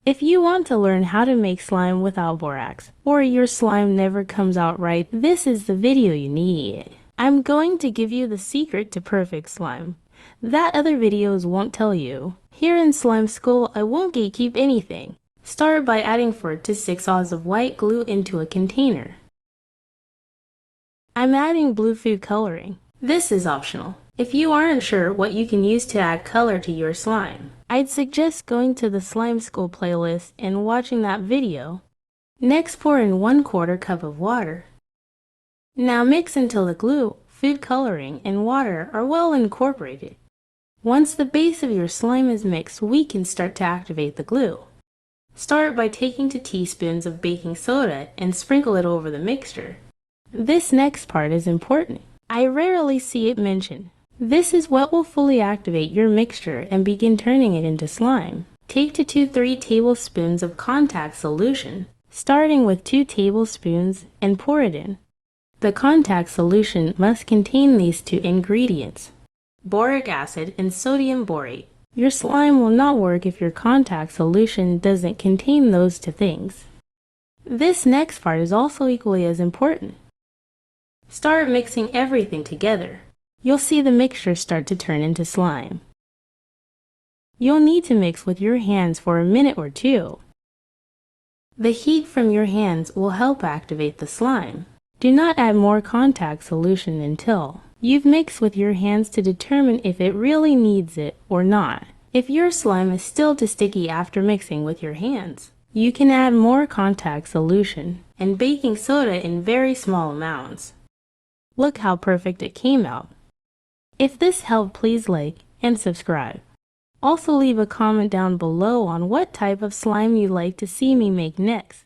If you want to learn how to make slime without borax, or your slime never comes out right, this is the video you need. I'm going to give you the secret to perfect slime that other videos won't tell you. Here in Slime School, I won't gatekeep anything. Start by adding 4 to 6 oz of white glue into a container. I'm adding blue food coloring. This is optional. If you aren't sure what you can use to add color to your slime, I'd suggest going to the Slime School playlist and watching that video. Next, pour in 1/4 cup of water. Now mix until the glue, food coloring, and water are well incorporated. Once the base of your slime is mixed, we can start to activate the glue. Start by taking 2 teaspoons of baking soda and sprinkle it over the mixture. This next part is important. I rarely see it mentioned. This is what will fully activate your mixture and begin turning it into slime. Take 2 to 3 tablespoons of contact solution, starting with 2 tablespoons, and pour it in. The contact solution must contain these 2 ingredients: boric acid and sodium borate. Your slime will not work if your contact solution doesn't contain those 2 things. This next part is also equally as important. Start mixing everything together. You'll see the mixture start to turn into slime. You'll need to mix with your hands for a minute or 2. The heat from your hands will help activate the slime. Do not add more contact solution until you've mixed with your hands to determine if it really needs it or not. If your slime is still too sticky after mixing with your hands, you can add more contact solution and baking soda in very small amounts. Look how perfect it came out. If this helped, please like and subscribe. Also leave a comment down below on what type of slime you'd like to see me make next.